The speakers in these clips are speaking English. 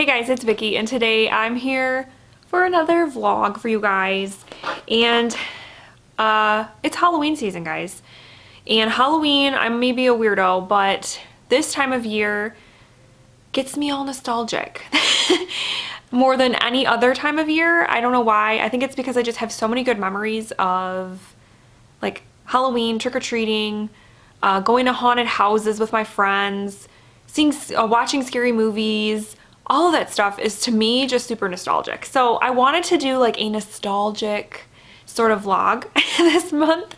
Hey guys, it's Vicky, and today I'm here for another vlog for you guys. And it's Halloween season, guys. And Halloween, I may be a weirdo, but this time of year gets me all nostalgic. More than any other time of year. I don't know why. I think it's because I just have so many good memories of like Halloween, trick-or-treating, going to haunted houses with my friends, watching scary movies. All of that stuff is, to me, just super nostalgic. So I wanted to do like a nostalgic sort of vlog this month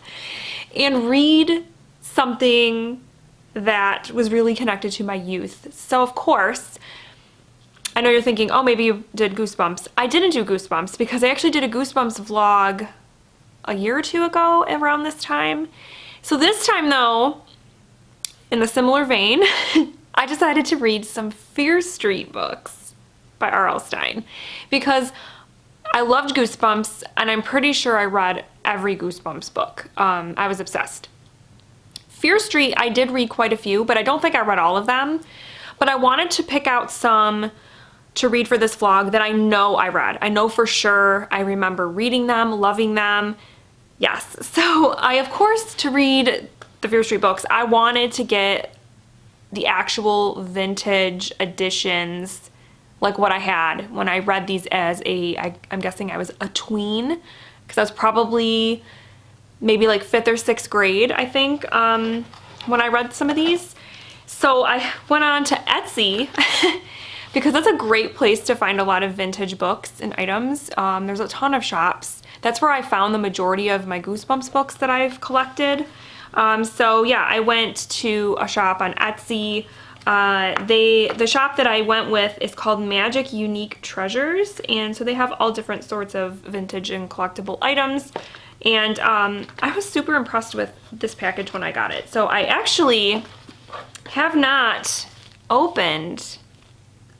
and read something that was really connected to my youth. So of course, I know you're thinking, oh, maybe you did Goosebumps. I didn't do Goosebumps because I actually did a Goosebumps vlog a year or two ago around this time. So this time though, in a similar vein, I decided to read some Fear Street books by R.L. Stine because I loved Goosebumps and I'm pretty sure I read every Goosebumps book. I was obsessed. Fear Street, I did read quite a few, but I don't think I read all of them. But I wanted to pick out some to read for this vlog that I know I read. I know for sure I remember reading them, loving them. Yes, so I, of course, to read the Fear Street books, I wanted to get the actual vintage editions, like what I had when I read these as I'm guessing I was a tween, because I was probably maybe like 5th or 6th grade, I think, when I read some of these. So I went on to Etsy because that's a great place to find a lot of vintage books and items. There's a ton of shops. That's where I found the majority of my Goosebumps books that I've collected. So yeah, I went to a shop on Etsy. The shop that I went with is called Magic Unique Treasures, and so they have all different sorts of vintage and collectible items. And I was super impressed with this package when I got it. So I actually have not opened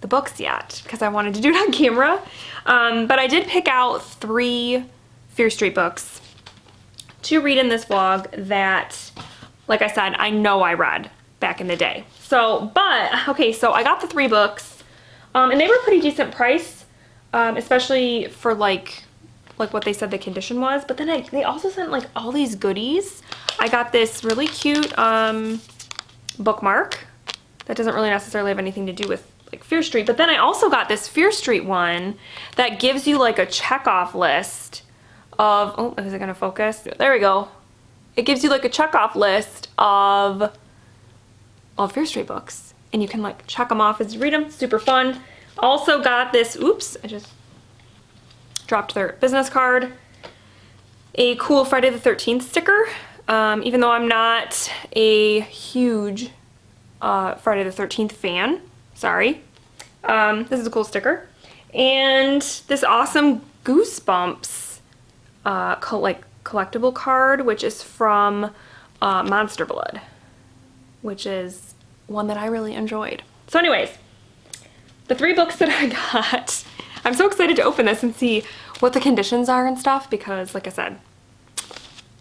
the books yet because I wanted to do it on camera. But I did pick out 3 Fear Street books to read in this vlog that, like I said, I know I read back in the day. So, okay, so I got the 3 books, and they were pretty decent price, especially for like what they said the condition was. But then they also sent like all these goodies. I got this really cute bookmark that doesn't really necessarily have anything to do with like Fear Street. But then I also got this Fear Street one that gives you like a checkoff list of, oh, is it gonna focus? There we go. It gives you like a checkoff list of all Fear Street books, and you can like check them off as you read them. Super fun. Also got this, oops, I just dropped their business card. A cool Friday the 13th sticker. Even though I'm not a huge Friday the 13th fan, sorry. This is a cool sticker. And this awesome Goosebumps collectible card, which is from Monster Blood, which is one that I really enjoyed. So anyways, the 3 books that I got, I'm so excited to open this and see what the conditions are and stuff because, like I said,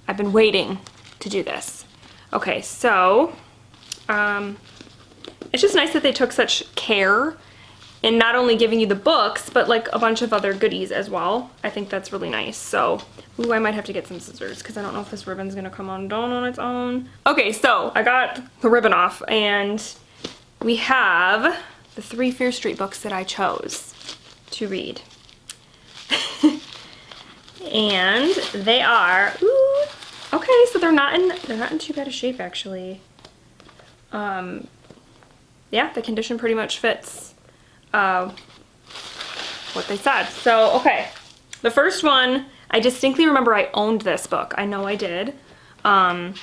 I've been waiting to do this. Okay, so it's just nice that they took such care in not only giving you the books, but like a bunch of other goodies as well. I think that's really nice. So, ooh, I might have to get some scissors because I don't know if this ribbon's gonna come undone on its own. Okay, so I got the ribbon off, and we have the 3 Fear Street books that I chose to read. And they are, ooh, okay, so they're not in too bad a shape actually. Yeah, the condition pretty much fits what they said. So, okay, the first one, I distinctly remember I owned this book. I know I did. So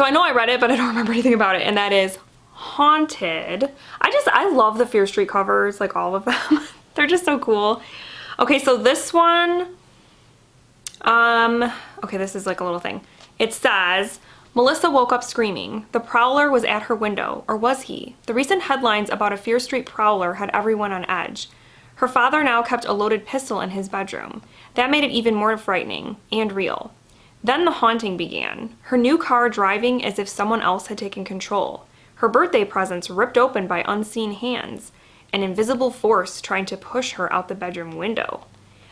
I know I read it, but I don't remember anything about it, and that is Haunted. I love the Fear Street covers, like all of them. They're just so cool. Okay, so this one, okay, this is like a little thing. It says, Melissa woke up screaming. The prowler was at her window, or was he? The recent headlines about a Fear Street prowler had everyone on edge. Her father now kept a loaded pistol in his bedroom. That made it even more frightening and real. Then the haunting began, her new car driving as if someone else had taken control. her birthday presents ripped open by unseen hands, an invisible force trying to push her out the bedroom window.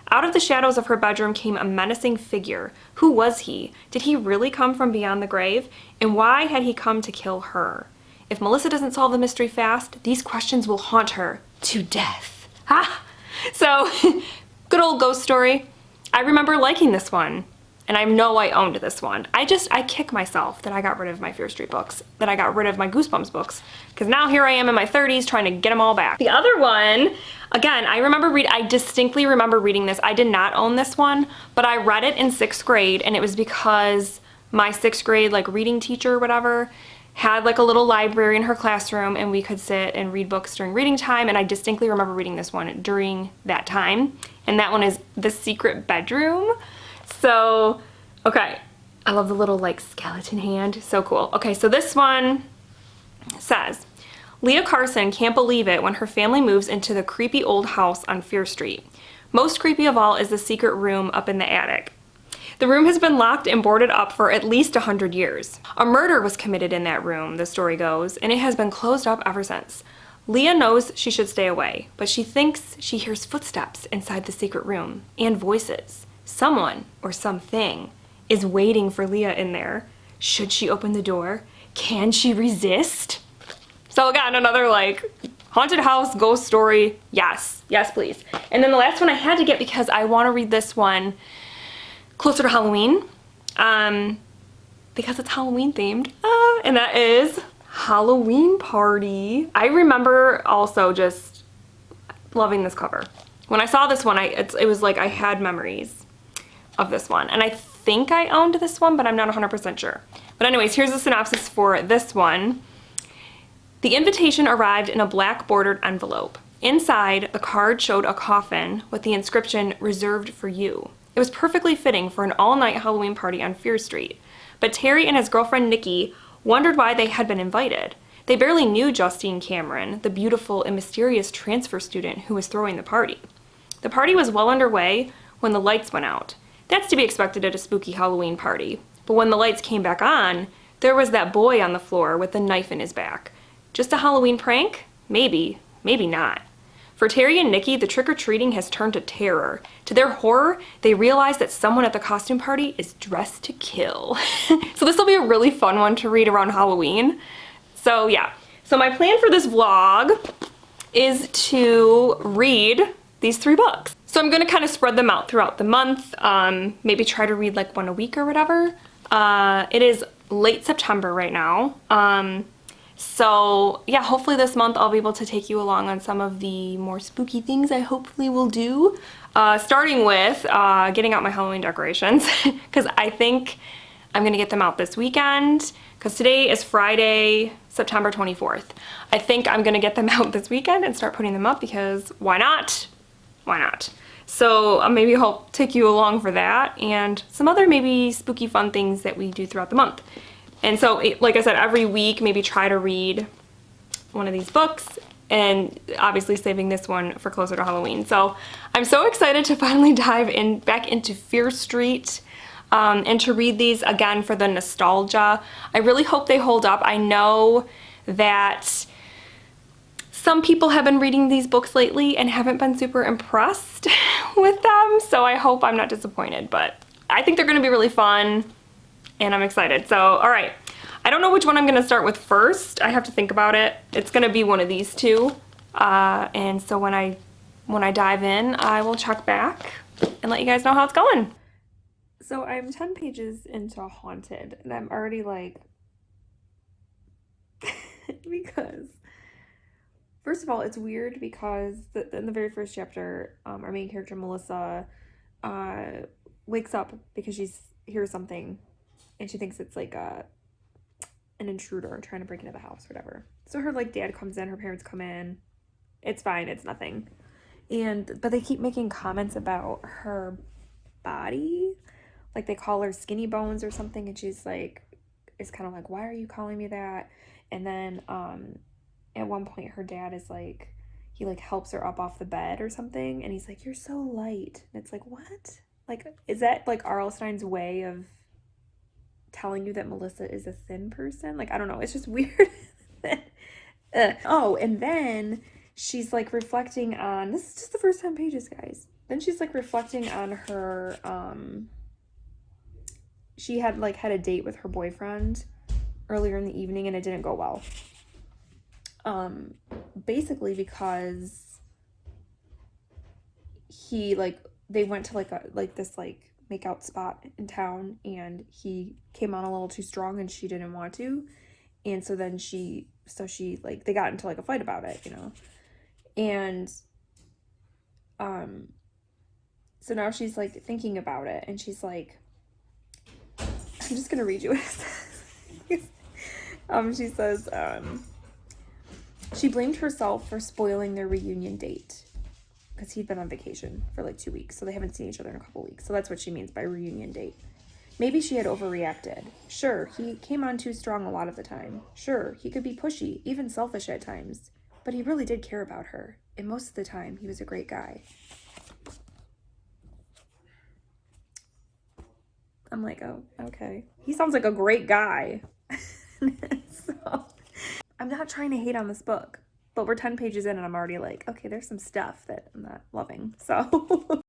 Out of the shadows of her bedroom came a menacing figure. Who was he? Did he really come from beyond the grave? And why had he come to kill her? If Melissa doesn't solve the mystery fast, these questions will haunt her to death. Ha! So, good old ghost story. I remember liking this one, and I know I owned this one. I kick myself that I got rid of my Fear Street books, that I got rid of my Goosebumps books, because now here I am in my 30s trying to get them all back. The other one, again, I distinctly remember reading this. I did not own this one, but I read it in 6th grade, and it was because my 6th grade like reading teacher or whatever had like a little library in her classroom, and we could sit and read books during reading time, and I distinctly remember reading this one during that time, and that one is The Secret Bedroom. So, okay, I love the little like skeleton hand, so cool. Okay, so this one says, Leah Carson can't believe it when her family moves into the creepy old house on Fear Street. Most creepy of all is the secret room up in the attic. The room has been locked and boarded up for at least 100 years. A murder was committed in that room, the story goes, and it has been closed up ever since. Leah knows she should stay away, but she thinks she hears footsteps inside the secret room and voices. Someone, or something, is waiting for Leah in there. Should she open the door? Can she resist? So again, another like haunted house ghost story. Yes, yes please. And then the last one I had to get because I want to read this one closer to Halloween, because it's Halloween themed, and that is Halloween Party. I remember also just loving this cover. When I saw this one, it was like I had memories of this one, and I think I owned this one, but I'm not 100% sure. But anyways, here's the synopsis for this one. The invitation arrived in a black bordered envelope. Inside, the card showed a coffin with the inscription, "Reserved for you." It was perfectly fitting for an all-night Halloween party on Fear Street. But Terry and his girlfriend Nikki wondered why they had been invited. They barely knew Justine Cameron, the beautiful and mysterious transfer student who was throwing the party. The party was well underway when the lights went out. That's to be expected at a spooky Halloween party. But when the lights came back on, there was that boy on the floor with a knife in his back. Just a Halloween prank? Maybe, maybe not. For Terry and Nikki, the trick-or-treating has turned to terror. To their horror, they realize that someone at the costume party is dressed to kill. So this will be a really fun one to read around Halloween. So yeah, so my plan for this vlog is to read these 3 books. So I'm gonna kind of spread them out throughout the month, maybe try to read like one a week or whatever. It is late September right now. So yeah, hopefully this month I'll be able to take you along on some of the more spooky things I hopefully will do. Starting with getting out my Halloween decorations, because I think I'm gonna get them out this weekend, because today is Friday, September 24th. I think I'm gonna get them out this weekend and start putting them up, because why not? Why not? So maybe I'll take you along for that, and some other maybe spooky fun things that we do throughout the month. And so, like I said, every week, maybe try to read one of these books, and obviously saving this one for closer to Halloween. So I'm so excited to finally dive back into Fear Street, and to read these again for the nostalgia. I really hope they hold up. I know that some people have been reading these books lately and haven't been super impressed with them, so I hope I'm not disappointed, but I think they're gonna be really fun, and I'm excited. So, all right. I don't know which one I'm gonna start with first. I have to think about it. It's gonna be one of these 2. And so when I dive in, I will check back and let you guys know how it's going. So I'm 10 pages into Haunted, and I'm already like, because first of all, it's weird because in the very first chapter, our main character, Melissa, wakes up because she hears something, and she thinks it's like an intruder trying to break into the house or whatever. So her like dad comes in, her parents come in. It's fine, it's nothing. But they keep making comments about her body. Like they call her skinny bones or something, and she's like, is kind of like, why are you calling me that? And then at one point her dad is like, he like helps her up off the bed or something, and he's like, you're so light. And it's like, what? Like, is that like R.L. Stein's way of telling you that Melissa is a thin person? Like, I don't know, it's just weird. Oh, and then she's like reflecting on, this is just the first 10 pages, guys. Then she's like reflecting on her, she had like had a date with her boyfriend earlier in the evening and it didn't go well. Basically because he like, they went to like this like makeout spot in town and he came on a little too strong and she didn't want to. And so then she like, they got into like a fight about it, you know? And, so now she's like thinking about it and she's like, I'm just gonna read you what it says. She says, she blamed herself for spoiling their reunion date because he'd been on vacation for like 2 weeks, so they haven't seen each other in a couple weeks. So that's what she means by reunion date. Maybe she had overreacted. Sure, he came on too strong a lot of the time. Sure, he could be pushy, even selfish at times. But he really did care about her, and most of the time, he was a great guy. I'm like, oh, okay. He sounds like a great guy. So, I'm not trying to hate on this book, but we're 10 pages in and I'm already like, okay, there's some stuff that I'm not loving, so.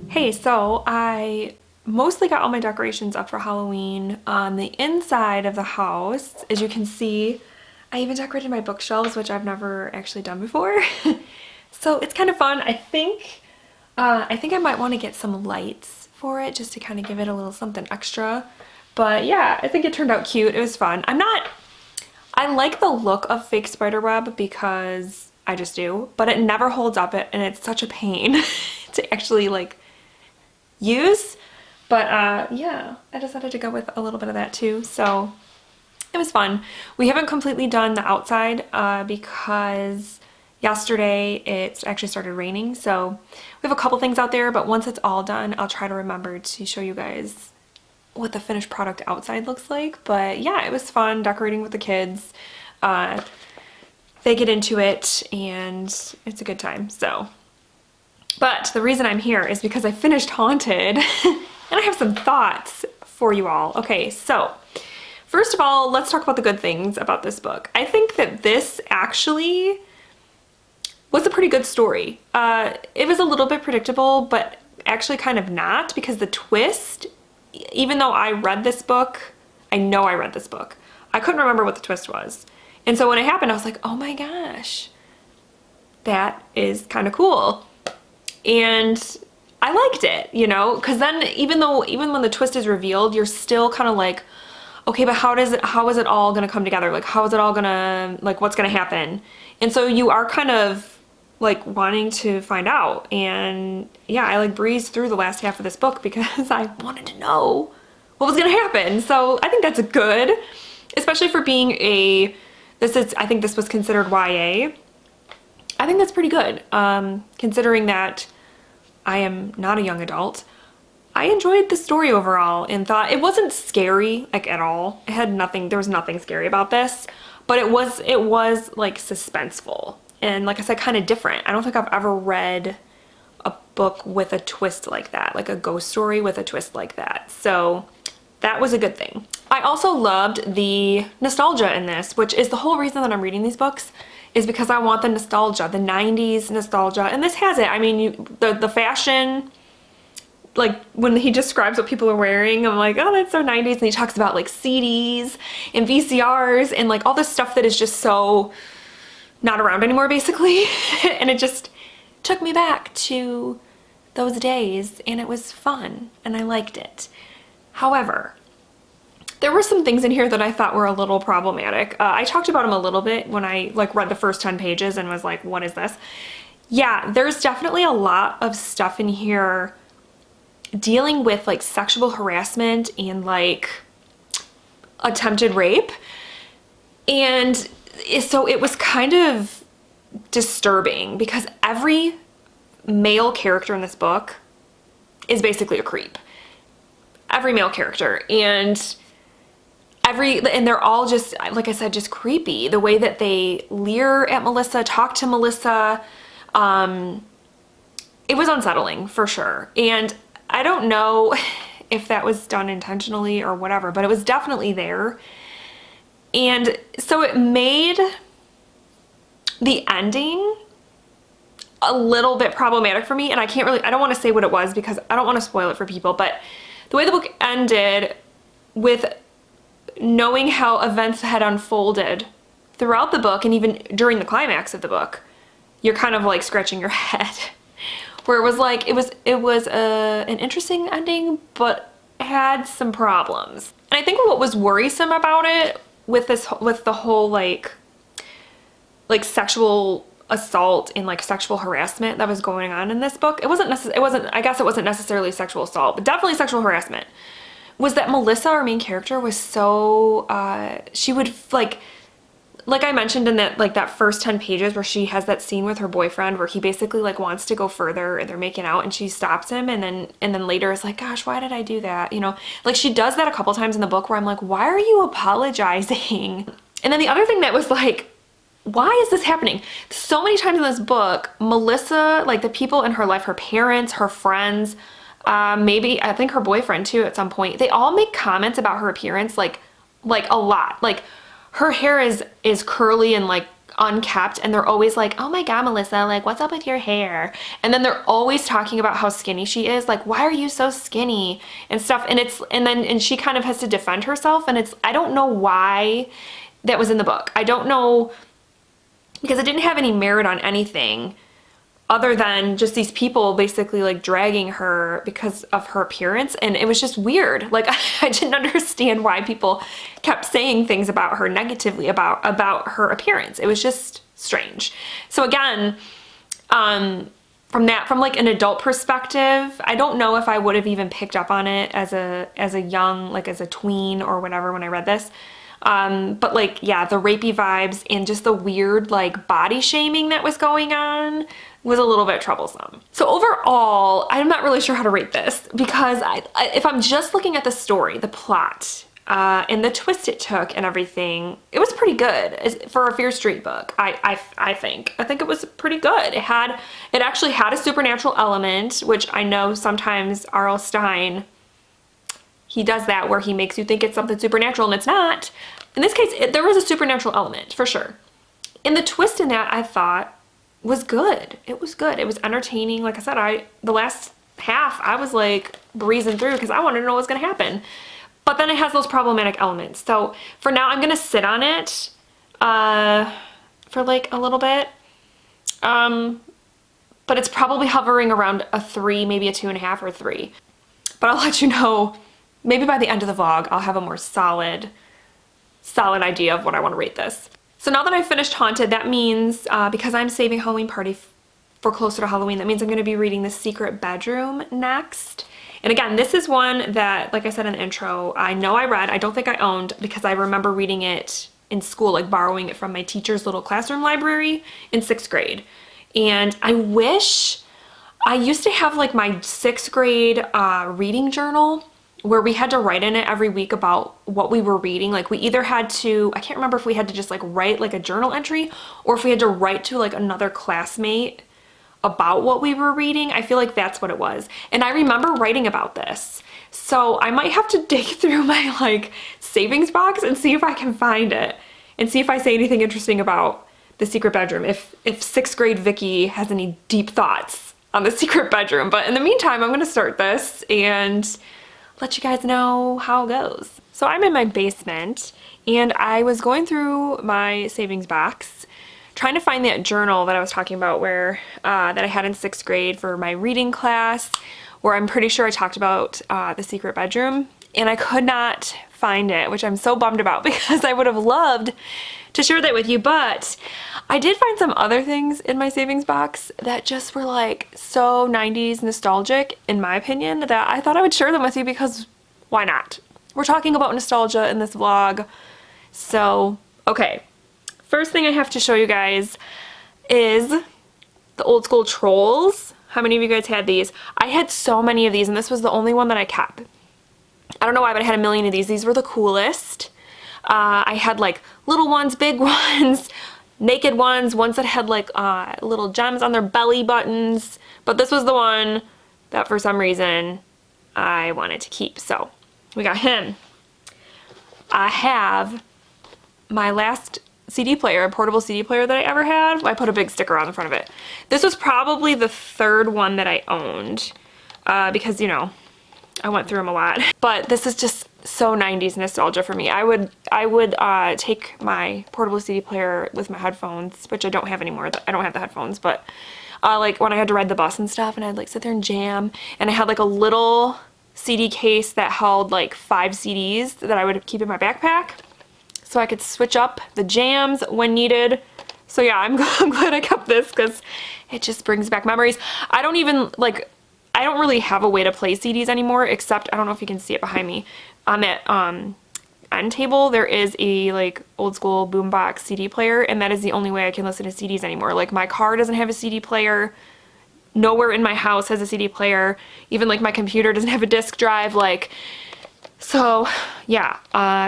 Hey, so I mostly got all my decorations up for Halloween on the inside of the house. As you can see, I even decorated my bookshelves, which I've never actually done before. So it's kind of fun. I think I might want to get some lights for it just to kind of give it a little something extra. But yeah, I think it turned out cute. It was fun. I like the look of fake spiderweb because I just do, but it never holds up and it's such a pain to actually like use. But yeah, I decided to go with a little bit of that too, so it was fun. We haven't completely done the outside because yesterday it actually started raining, so we have a couple things out there, but once it's all done, I'll try to remember to show you guys what the finished product outside looks like. But yeah, it was fun decorating with the kids. They get into it and it's a good time, so. But the reason I'm here is because I finished Haunted and I have some thoughts for you all. Okay, so first of all, let's talk about the good things about this book. I think that this actually was a pretty good story. It was a little bit predictable, but actually kind of not, because the twist, even though I read this book, I know I read this book, I couldn't remember what the twist was. And so when it happened, I was like, oh my gosh, that is kind of cool. And I liked it, you know, because then even when the twist is revealed, you're still kind of like, okay, but how is it all gonna come together? Like, how is it all gonna, like, what's gonna happen? And so you are kind of like wanting to find out. And yeah, I like breezed through the last half of this book because I wanted to know what was gonna happen. So I think that's good, especially for being I think this was considered YA. I think that's pretty good, considering that I am not a young adult. I enjoyed the story overall and thought it wasn't scary, like, at all. It had nothing, there was nothing scary about this, but it was like suspenseful. And like I said, kind of different. I don't think I've ever read a book with a twist like that, like a ghost story with a twist like that. So that was a good thing. I also loved the nostalgia in this, which is the whole reason that I'm reading these books, is because I want the nostalgia, the 90s nostalgia. And this has it. I mean, the fashion, like when he describes what people are wearing, I'm like, oh, that's so 90s. And he talks about like CDs and VCRs and like all this stuff that is just so not around anymore, basically. And took me back to those days, and it was fun and I liked it. However, there were some things in here that I thought were a little problematic. I talked about them a little bit when I like read the first 10 pages and was like, what is this? Yeah, there's definitely a lot of stuff in here dealing with like sexual harassment and like attempted rape. And so it was kind of disturbing because every male character in this book is basically a creep. Every male character. And they're all just, like I said, just creepy. The way that they leer at Melissa, talk to Melissa, it was unsettling for sure. And I don't know if that was done intentionally or whatever, but it was definitely there. And so it made the ending a little bit problematic for me. And I don't want to say what it was because I don't want to spoil it for people, but the way the book ended with knowing how events had unfolded throughout the book and even during the climax of the book, you're kind of like scratching your head. Where it was like, it was an interesting ending, but had some problems. And I think what was worrisome about it with the whole like sexual assault and like sexual harassment that was going on in this book, I guess it wasn't necessarily sexual assault, but definitely sexual harassment, was that Melissa, our main character, was so, she would like I mentioned in that first 10 pages where she has that scene with her boyfriend where he basically like wants to go further and they're making out and she stops him and then later is like, gosh, why did I do that? You know, like she does that a couple times in the book where I'm like, why are you apologizing? And then the other thing that was like, why is this happening? So many times in this book, Melissa, like the people in her life, her parents, her friends, maybe I think her boyfriend too at some point, they all make comments about her appearance like a lot. Like her hair is curly and like unkept and they're always like, oh my God, Melissa, like what's up with your hair? And then they're always talking about how skinny she is. Like, why are you so skinny and stuff? And she kind of has to defend herself. And I don't know why that was in the book. I don't know, because it didn't have any merit on anything other than just these people basically like dragging her because of her appearance. And it was just weird. Like I didn't understand why people kept saying things about her negatively about her appearance. It was just strange. So again, from like an adult perspective, I don't know if I would have even picked up on it as a young, like as a tween or whatever when I read this. But like, yeah, the rapey vibes and just the weird like body shaming that was going on was a little bit troublesome. So overall, I'm not really sure how to rate this because if I'm just looking at the story, the plot, and the twist it took and everything, it was pretty good for a Fear Street book. I think it was pretty good. It actually had a supernatural element, which I know sometimes R.L. Stine, he does that where he makes you think it's something supernatural and it's not. In this case, there was a supernatural element for sure. And the twist in that I thought was good. It was good. It was entertaining. Like I said, the last half I was like breezing through because I wanted to know what's going to happen. But then it has those problematic elements. So for now, I'm going to sit on it for like a little bit. But it's probably hovering around a 3, maybe a 2.5 or 3. But I'll let you know, maybe by the end of the vlog, I'll have a more solid idea of what I want to rate this. So now that I've finished Haunted, that means, because I'm saving Halloween Party for closer to Halloween, that means I'm going to be reading The Secret Bedroom next. And again, this is one that, like I said in the intro, I know I read, I don't think I owned, because I remember reading it in school, like borrowing it from my teacher's little classroom library in 6th grade. And I wish, I used to have like my 6th grade reading journal where we had to write in it every week about what we were reading. Like we either had to, I can't remember if we had to just like write like a journal entry or if we had to write to like another classmate about what we were reading. I feel like that's what it was. And I remember writing about this. So I might have to dig through my like savings box and see if I can find it and see if I say anything interesting about The Secret Bedroom. If 6th grade Vicky has any deep thoughts on The Secret Bedroom. But in the meantime, I'm gonna start this and let you guys know how it goes. So I'm in my basement and I was going through my savings box trying to find that journal that I was talking about where that I had in 6th grade for my reading class, where I'm pretty sure I talked about the secret bedroom, and I could not find it, which I'm so bummed about because I would have loved to share that with you. But I did find some other things in my savings box that just were like so 90s nostalgic, in my opinion, that I thought I would share them with you because why not? We're talking about nostalgia in this vlog. So, okay. First thing I have to show you guys is the old school trolls. How many of you guys had these? I had so many of these, and this was the only one that I kept. I don't know why, but I had a million of these. These were the coolest. I had like little ones, big ones, naked ones that had like little gems on their belly buttons. But this was the one that for some reason I wanted to keep. So we got him. I have my last CD player, a portable CD player that I ever had. I put a big sticker on the front of it. This was probably the 3rd one that I owned because, you know, I went through them a lot. But this is just so 90s nostalgia for me. I would take my portable CD player with my headphones, which I don't have anymore. I don't have the headphones, but like when I had to ride the bus and stuff, and I'd like sit there and jam, and I had like a little CD case that held like 5 CDs that I would keep in my backpack, so I could switch up the jams when needed. So yeah, I'm glad I kept this because it just brings back memories. I don't really have a way to play CDs anymore, except, I don't know if you can see it behind me, on that end table there is a like old school boombox CD player, and that is the only way I can listen to CDs anymore. Like my car doesn't have a CD player, nowhere in my house has a CD player, even like my computer doesn't have a disc drive, like, so yeah,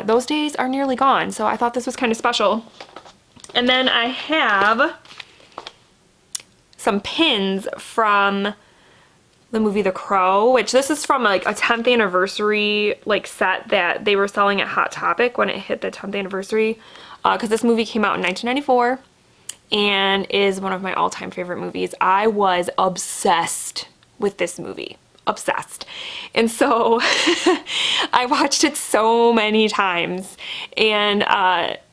those days are nearly gone, so I thought this was kind of special. And then I have some pins from the movie The Crow, which this is from like a 10th anniversary like set that they were selling at Hot Topic when it hit the 10th anniversary, because this movie came out in 1994 and is one of my all-time favorite movies. I was obsessed with this movie. Obsessed. And so I watched it so many times, and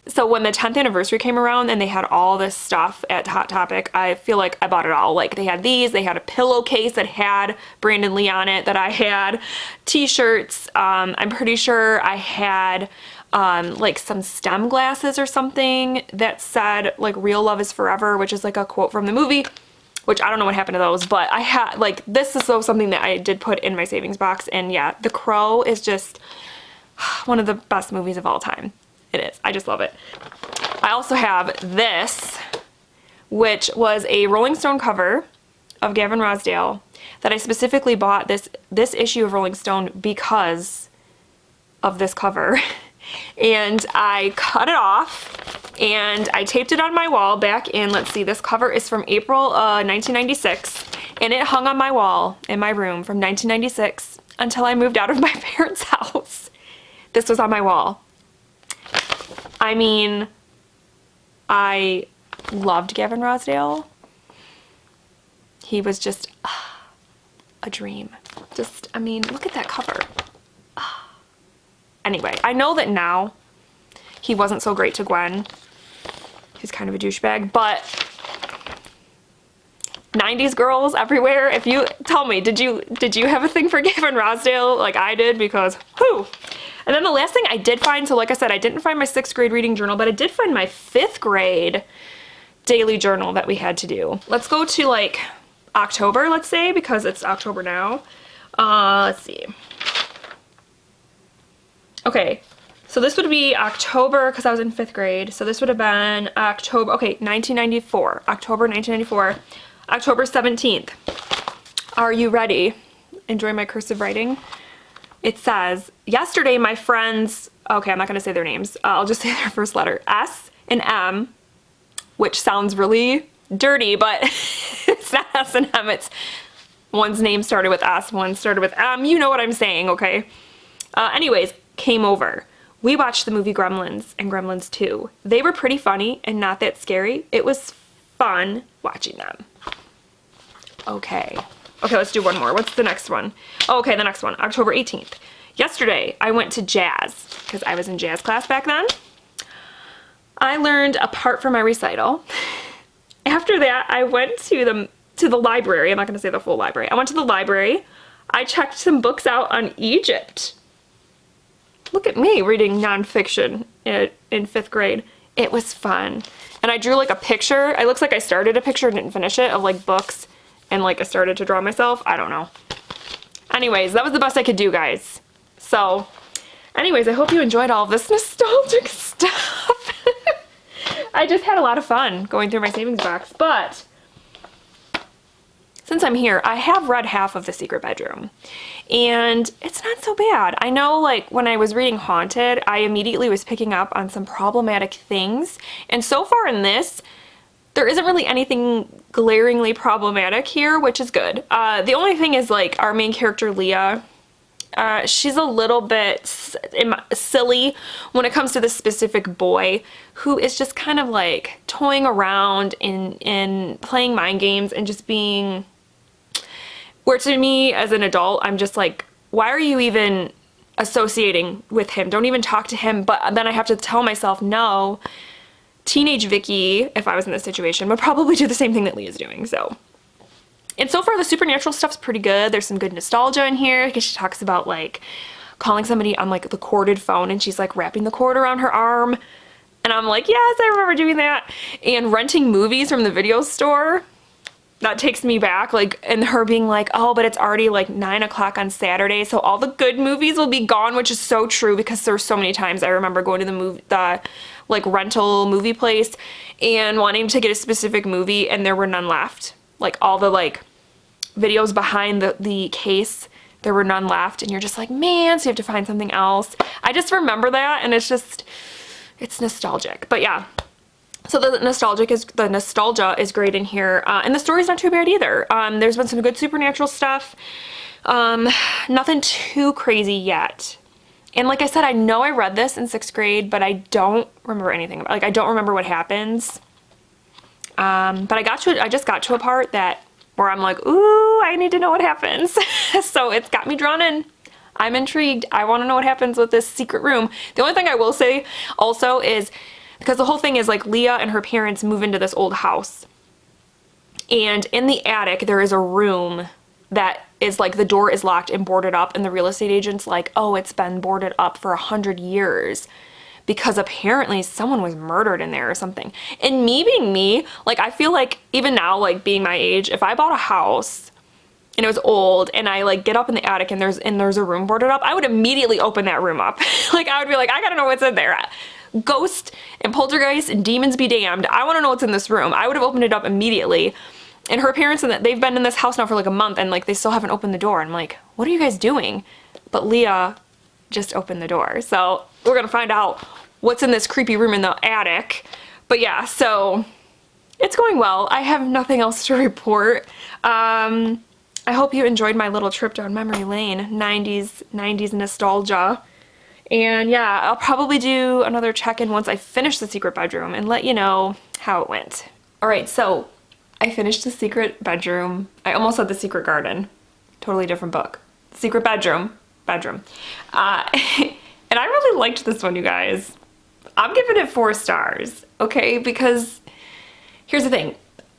so when the 10th anniversary came around and they had all this stuff at Hot Topic, I feel like I bought it all. Like they had these, they had a pillowcase that had Brandon Lee on it that I had, t-shirts, I'm pretty sure I had like some STEM glasses or something that said like "Real Love is Forever," which is like a quote from the movie, which I don't know what happened to those, but I had, like, this is so something that I did put in my savings box. And yeah, The Crow is just one of the best movies of all time. It is. I just love it. I also have this, which was a Rolling Stone cover of Gavin Rossdale that I specifically bought this issue of Rolling Stone because of this cover. And I cut it off and I taped it on my wall back in, let's see, this cover is from April 1996, and it hung on my wall in my room from 1996 until I moved out of my parents' house. This was on my wall. I mean, I loved Gavin Rossdale. He was just a dream. Just, I mean, look at that cover. Anyway, I know that now he wasn't so great to Gwen. He's kind of a douchebag, but 90s girls everywhere. If you tell me, did you have a thing for Gavin Rossdale like I did? Because whew. And then the last thing I did find, so like I said, I didn't find my 6th grade reading journal, but I did find my 5th grade daily journal that we had to do. Let's go to like October, let's say, because it's October now. Let's see. Okay, so this would be October, because I was in 5th grade, so this would have been October, okay, 1994, October 1994, October 17th. Are you ready? Enjoy my cursive writing. It says, yesterday my friends, okay, I'm not going to say their names, I'll just say their first letter, S and M, which sounds really dirty, but it's not S and M, it's one's name started with S, one started with M, you know what I'm saying, okay? Anyways, came over. We watched the movie Gremlins and Gremlins 2. They were pretty funny and not that scary. It was fun watching them. Okay. Okay, let's do one more. What's the next one? Oh, okay, the next one, October 18th. Yesterday, I went to jazz, because I was in jazz class back then. I learned, apart from my recital, after that, I went to the library. I'm not going to say the full library. I went to the library. I checked some books out on Egypt. Look at me reading nonfiction in 5th grade. It was fun. And I drew like a picture. It looks like I started a picture and didn't finish it, of like books, and like I started to draw myself. I don't know. Anyways, that was the best I could do, guys. So, anyways, I hope you enjoyed all this nostalgic stuff. I just had a lot of fun going through my savings box, but since I'm here, I have read half of The Secret Bedroom, and it's not so bad. I know, like, when I was reading Haunted, I immediately was picking up on some problematic things, and so far in this, there isn't really anything glaringly problematic here, which is good. The only thing is, like, our main character, Leah, she's a little bit silly when it comes to this specific boy who is just kind of like toying around and playing mind games and just being, where to me as an adult, I'm just like, why are you even associating with him? Don't even talk to him. But then I have to tell myself, no, teenage Vicky, if I was in this situation, would probably do the same thing that Leah's doing, so. And so far, the supernatural stuff's pretty good. There's some good nostalgia in here, because she talks about, like, calling somebody on, like, the corded phone, and she's, like, wrapping the cord around her arm. And I'm like, yes, I remember doing that. And renting movies from the video store. That takes me back, like, and her being like, oh, but it's already, like, 9 o'clock on Saturday, so all the good movies will be gone, which is so true, because there's so many times I remember going to the like, rental movie place and wanting to get a specific movie, and there were none left. Like, all the, like, videos behind the case, there were none left, and you're just like, man, so you have to find something else. I just remember that, and it's just, it's nostalgic. But yeah, so the nostalgia is great in here, and the story's not too bad either. There's been some good supernatural stuff, nothing too crazy yet. And like I said, I know I read this in 6th grade, but I don't remember anything about, like, I don't remember what happens. But I just got to a part where I'm like, ooh, I need to know what happens. So it's got me drawn in. I'm intrigued. I want to know what happens with this secret room. The only thing I will say also is, because the whole thing is, like, Leah and her parents move into this old house. And in the attic, there is a room that is, like, the door is locked and boarded up, and the real estate agent's like, oh, it's been boarded up for 100 years. Because apparently someone was murdered in there or something. And me being me, like, I feel like even now, like, being my age, if I bought a house and it was old and I, like, get up in the attic and there's a room boarded up, I would immediately open that room up. Like, I would be like, I gotta know what's in there. Ghost and poltergeist and demons be damned. I want to know what's in this room. I would have opened it up immediately. And her parents, and they've been in this house now for like a month, and like they still haven't opened the door. I'm like, what are you guys doing? But Leah just opened the door. So we're gonna find out what's in this creepy room in the attic. But yeah, so it's going well. I have nothing else to report. I hope you enjoyed my little trip down memory lane, 90s nostalgia. And yeah, I'll probably do another check-in once I finish The Secret Bedroom and let you know how it went. All right, so I finished The Secret Bedroom. I almost said The Secret Garden. Totally different book. Secret Bedroom. And I really liked this one, you guys. I'm giving it 4 stars, okay? Because here's the thing.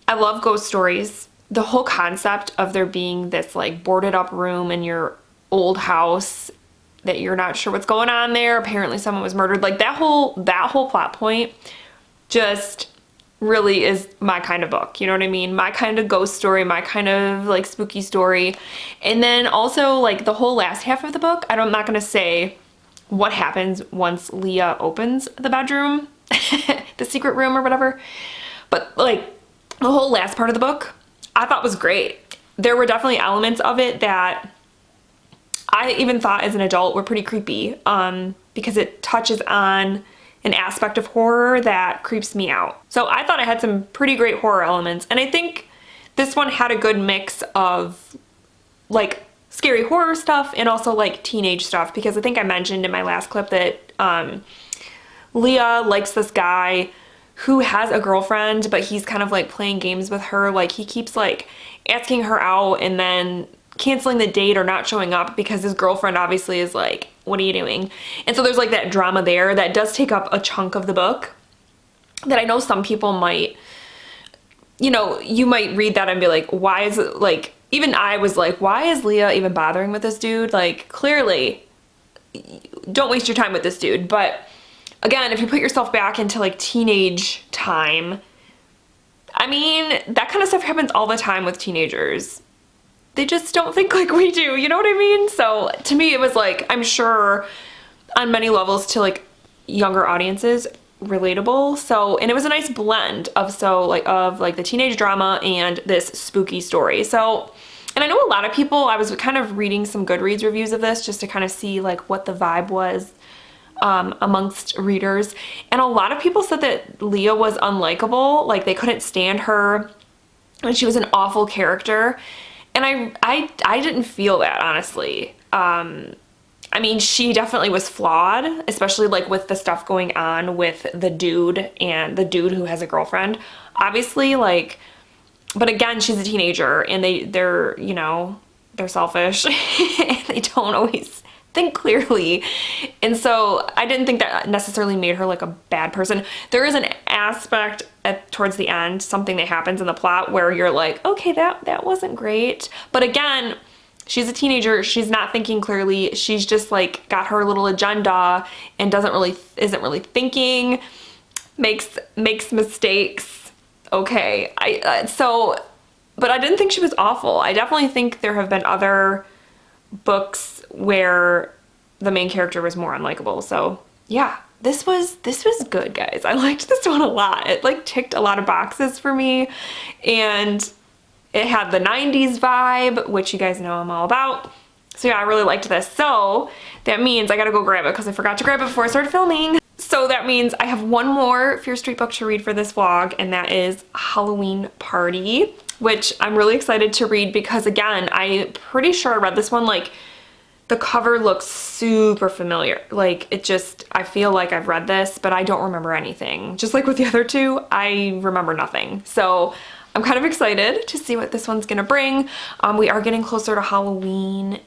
I love ghost stories. The whole concept of there being this, like, boarded up room in your old house that you're not sure what's going on there. Apparently someone was murdered. Like, that whole plot point just really is my kind of book. You know what I mean? My kind of ghost story, my kind of, like, spooky story. And then also, like, the whole last half of the book, I'm not going to say what happens once Leah opens the bedroom, the secret room or whatever. But, like, the whole last part of the book, I thought was great. There were definitely elements of it that I even thought as an adult were pretty creepy, because it touches on an aspect of horror that creeps me out. So I thought it had some pretty great horror elements, and I think this one had a good mix of, like, scary horror stuff and also, like, teenage stuff, because I think I mentioned in my last clip that Leah likes this guy who has a girlfriend, but he's kind of, like, playing games with her. Like, he keeps, like, asking her out and then canceling the date or not showing up because his girlfriend obviously is like, what are you doing? And so there's, like, that drama there that does take up a chunk of the book that I know some people might, you know, you might read that and be like, why is it, like, even I was like, why is Leah even bothering with this dude? Like, clearly, don't waste your time with this dude. But again, if you put yourself back into like teenage time, I mean, that kind of stuff happens all the time with teenagers. They just don't think like we do, you know what I mean? So to me, it was like, I'm sure on many levels to like younger audiences, relatable. So, and it was a nice blend of the teenage drama and this spooky story. So, and I know a lot of people, I was kind of reading some Goodreads reviews of this just to kind of see like what the vibe was amongst readers. And a lot of people said that Leah was unlikable, like they couldn't stand her and she was an awful character. And I didn't feel that, honestly. I mean, she definitely was flawed, especially like with the stuff going on with the dude and the dude who has a girlfriend. Obviously, like, but again, she's a teenager and they're, you know, they're selfish and they don't always think clearly. And so I didn't think that necessarily made her like a bad person. There is an aspect towards the end, something that happens in the plot where you're like, okay, that wasn't great. But again, she's a teenager. She's not thinking clearly. She's just like got her little agenda and isn't really thinking, makes mistakes. Okay. But I didn't think she was awful. I definitely think there have been other books where the main character was more unlikable. So yeah, this was good, guys. I liked this one a lot. It like ticked a lot of boxes for me, and it had the 90s vibe, which you guys know I'm all about. So yeah, I really liked this. So that means I gotta go grab it because I forgot to grab it before I started filming. So that means I have one more Fear Street book to read for this vlog, and that is Halloween Party, which I'm really excited to read because again, I'm pretty sure I read this one, like the cover looks super familiar. Like it just, I feel like I've read this, but I don't remember anything. Just like with the other two, I remember nothing. So I'm kind of excited to see what this one's gonna bring. We are getting closer to Halloween.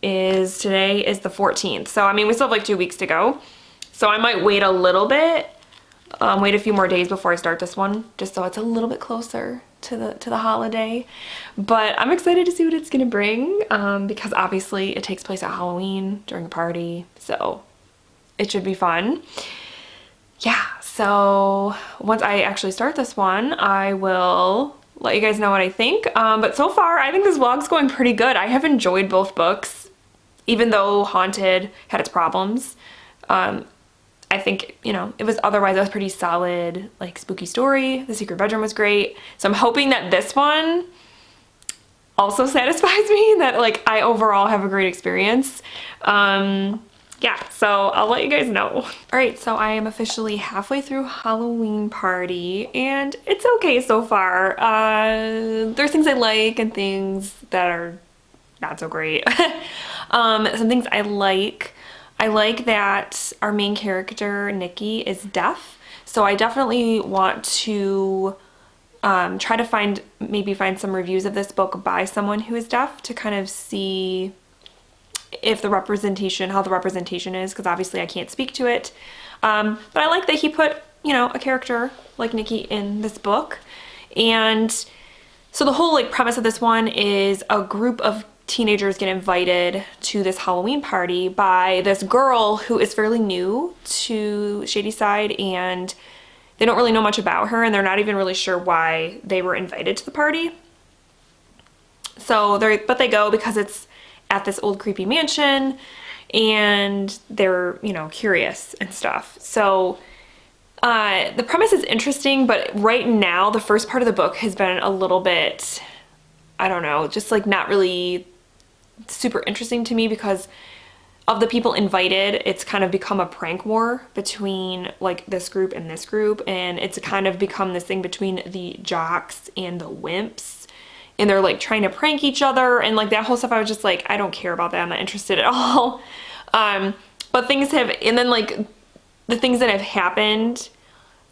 Today is the 14th. So I mean, we still have like 2 weeks to go. So I might wait a little bit, wait a few more days before I start this one, just so it's a little bit closer to the holiday. But I'm excited to see what it's gonna bring, because obviously it takes place at Halloween during a party, so it should be fun. Yeah, so once I actually start this one, I will let you guys know what I think. But so far, I think this vlog's going pretty good. I have enjoyed both books, even though Haunted had its problems. I think, you know, it was pretty solid, like spooky story. The Secret Bedroom was great. So I'm hoping that this one also satisfies me, that like I overall have a great experience. Yeah, so I'll let you guys know. All right, so I am officially halfway through Halloween Party and it's okay so far. There's things I like and things that are not so great. Some things I like that our main character, Nikki, is deaf. So I definitely want to try to maybe find some reviews of this book by someone who is deaf to kind of see if how the representation is, because obviously I can't speak to it. But I like that he put, you know, a character like Nikki in this book. And so the whole like premise of this one is a group of teenagers get invited to this Halloween party by this girl who is fairly new to Shadyside, and they don't really know much about her, and they're not even really sure why they were invited to the party. So they go because it's at this old creepy mansion, and they're, you know, curious and stuff. So the premise is interesting, but right now the first part of the book has been a little bit, I don't know, just like not really super interesting to me because of the people invited. It's kind of become a prank war between like this group and this group, and it's kind of become this thing between the jocks and the wimps, and they're like trying to prank each other and like that whole stuff. I was just like, I don't care about that. I'm not interested at all. But things have, and then like the things that have happened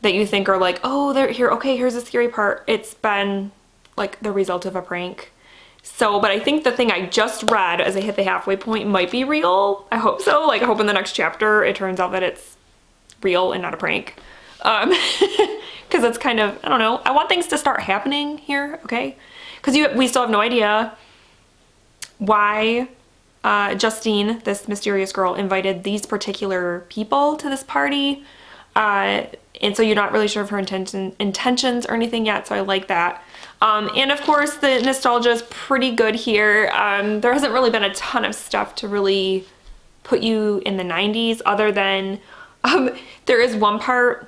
that you think are like, oh, they're here, okay, here's the scary part, it's been like the result of a prank. So, but I think the thing I just read as I hit the halfway point might be real. I hope so. Like I hope in the next chapter it turns out that it's real and not a prank. Because it's kind of, I don't know, I want things to start happening here, okay? Because we still have no idea why Justine, this mysterious girl, invited these particular people to this party. And so you're not really sure of her intentions or anything yet, so I like that. And of course, the nostalgia is pretty good here. There hasn't really been a ton of stuff to really put you in the 90s, other than there is one part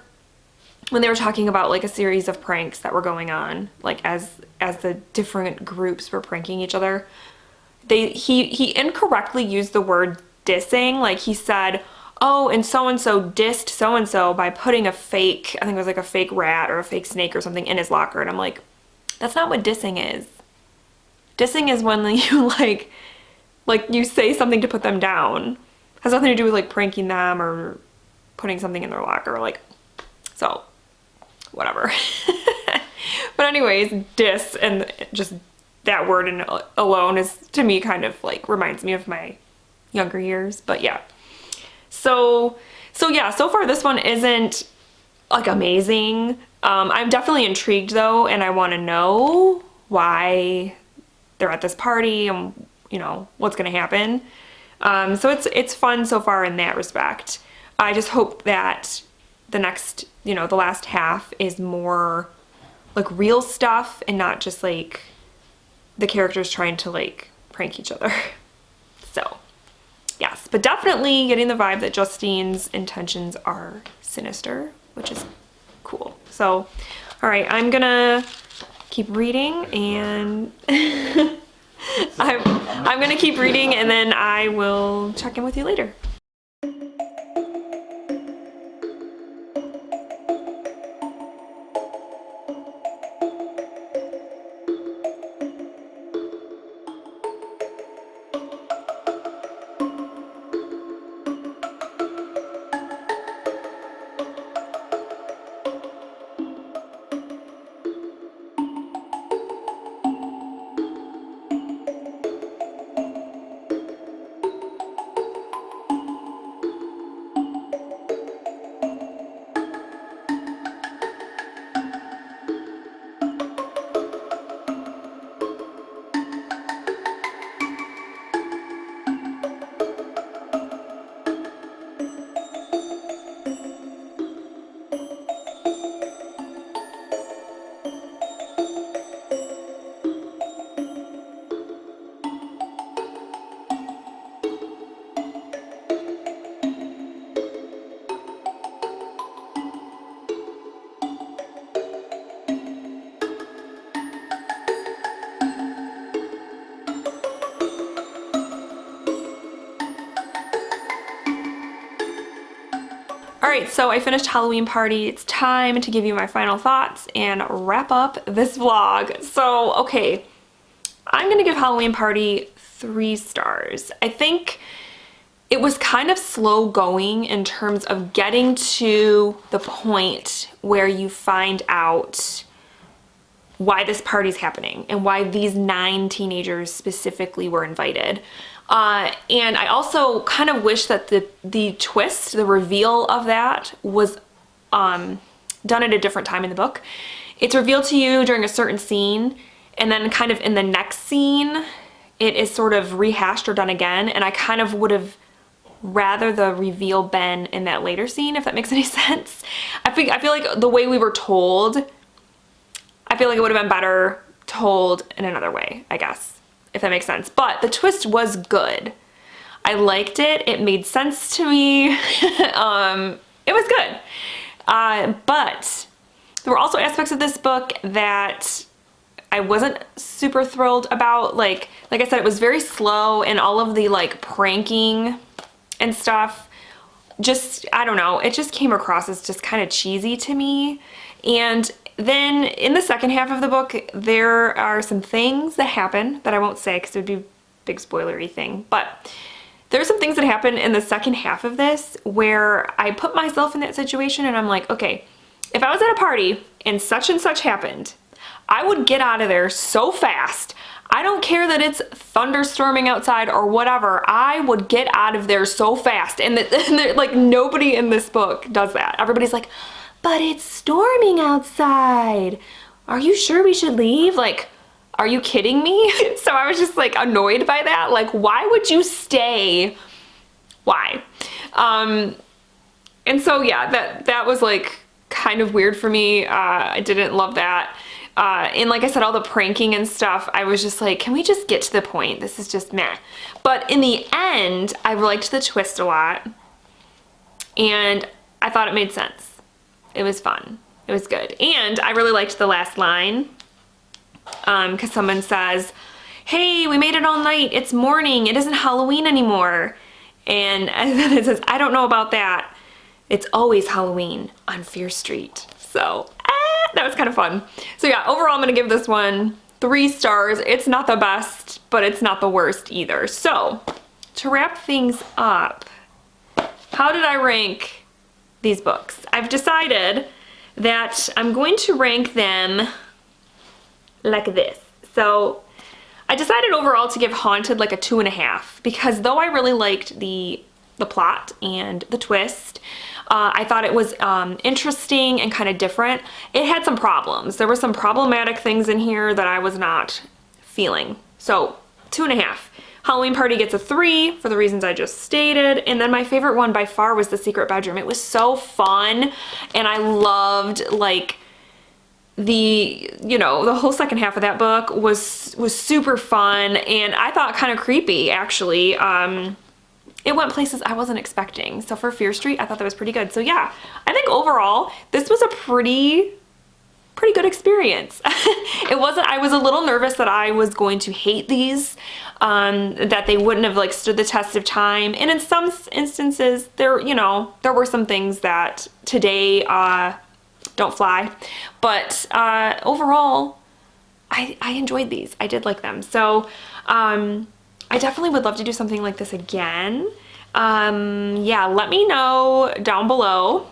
when they were talking about like a series of pranks that were going on, like as the different groups were pranking each other. He incorrectly used the word dissing. Like he said, oh, and so dissed so-and-so by putting a fake, I think it was like a fake rat or a fake snake or something in his locker. And I'm like, that's not what dissing is. Dissing is when you like you say something to put them down. Has nothing to do with like pranking them or putting something in their locker. Like, so whatever. But anyways, diss, and just that word alone is, to me, kind of like reminds me of my younger years. But yeah. So yeah, so far this one isn't like amazing. I'm definitely intrigued though, and I want to know why they're at this party and, you know, what's going to happen. So it's fun so far in that respect. I just hope that the next, you know, the last half is more like real stuff and not just like the characters trying to like prank each other. So yes, but definitely getting the vibe that Justine's intentions are sinister, which is cool. So, all right, I'm gonna keep reading, and I'm gonna keep reading, and then I will check in with you later. All right, so I finished Halloween Party. It's time to give you my final thoughts and wrap up this vlog. So, okay, I'm gonna give Halloween Party 3 stars. I think it was kind of slow going in terms of getting to the point where you find out why this party's happening and why these 9 teenagers specifically were invited. And I also kind of wish that the twist, the reveal of that was done at a different time in the book. It's revealed to you during a certain scene, and then kind of in the next scene, it is sort of rehashed or done again, and I kind of would have rather the reveal been in that later scene, if that makes any sense. I feel like the way we were told, I feel like it would have been better told in another way, I guess, if that makes sense. But the twist was good. I liked it. It made sense to me. It was good. But there were also aspects of this book that I wasn't super thrilled about. Like I said, it was very slow, and all of the like pranking and stuff, just, I don't know, it just came across as just kind of cheesy to me. And then in the second half of the book, there are some things that happen that I won't say because it would be a big spoilery thing, but there's some things that happen in the second half of this where I put myself in that situation and I'm like, okay, if I was at a party and such happened, I would get out of there so fast. I don't care that it's thunderstorming outside or whatever. I would get out of there so fast. And like nobody in this book does that. Everybody's like, but it's storming outside. Are you sure we should leave? Like, are you kidding me? So I was just like annoyed by that. Like, why would you stay? Why? And so yeah, that was like kind of weird for me. I didn't love that. And like I said, all the pranking and stuff, I was just like, can we just get to the point? This is just meh. But in the end, I liked the twist a lot. And I thought it made sense. It was fun. It was good. And I really liked the last line. Because someone says, hey, we made it all night. It's morning. It isn't Halloween anymore. And then it says, I don't know about that. It's always Halloween on Fear Street. So that was kind of fun. So yeah, overall I'm going to give this one 3 stars. It's not the best, but it's not the worst either. So to wrap things up, how did I rank these books? I've decided that I'm going to rank them like this. So I decided overall to give Haunted like a 2.5 because though I really liked the plot and the twist, I thought it was interesting and kind of different. It had some problems. There were some problematic things in here that I was not feeling. So 2.5. Halloween Party gets a 3 for the reasons I just stated. And then my favorite one by far was The Secret Bedroom. It was so fun and I loved like the whole second half of that book was super fun and I thought kind of creepy actually. It went places I wasn't expecting. So for Fear Street, I thought that was pretty good. So yeah, I think overall this was a pretty good experience. I was a little nervous that I was going to hate these, that they wouldn't have like stood the test of time. And in some instances there were some things that today don't fly, but overall I enjoyed these. I did like them. So I definitely would love to do something like this again. Yeah, let me know down below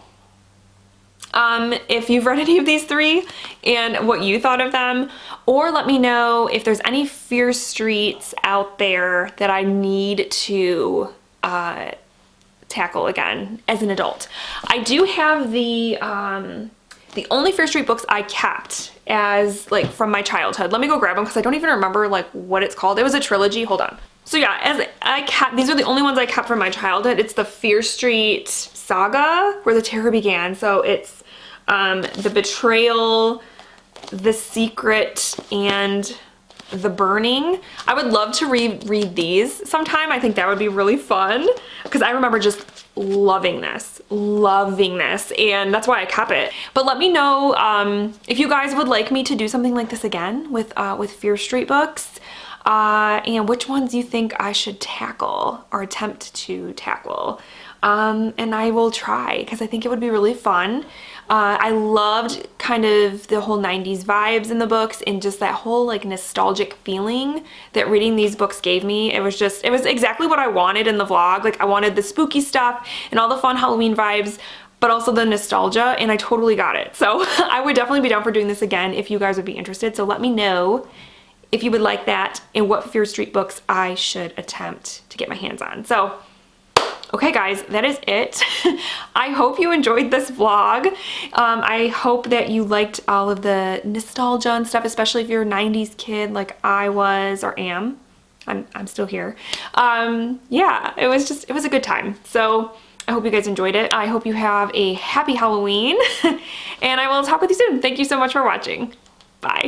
if you've read any of these 3 and what you thought of them, or let me know if there's any Fear Streets out there that I need to tackle again as an adult. I do have the only Fear Street books I kept as like from my childhood. Let me go grab them because I don't even remember like what it's called. It was a trilogy. Hold on. So yeah, these are the only ones I kept from my childhood. It's the Fear Street saga where the terror began. So it's The Betrayal, The Secret, and The Burning. I would love to read these sometime. I think that would be really fun because I remember just loving this, and that's why I kept it. But let me know if you guys would like me to do something like this again with Fear Street books, and which ones you think I should tackle or attempt to tackle. And I will try because I think it would be really fun. I loved kind of the whole 90s vibes in the books and just that whole like nostalgic feeling that reading these books gave me. It was exactly what I wanted in the vlog. Like I wanted the spooky stuff and all the fun Halloween vibes, but also the nostalgia, and I totally got it. So I would definitely be down for doing this again if you guys would be interested. So let me know if you would like that and what Fear Street books I should attempt to get my hands on. So okay guys, that is it. I hope you enjoyed this vlog. I hope that you liked all of the nostalgia and stuff, especially if you're a 90s kid like I was or am. I'm still here. Yeah, it was a good time. So I hope you guys enjoyed it. I hope you have a happy Halloween and I will talk with you soon. Thank you so much for watching. Bye.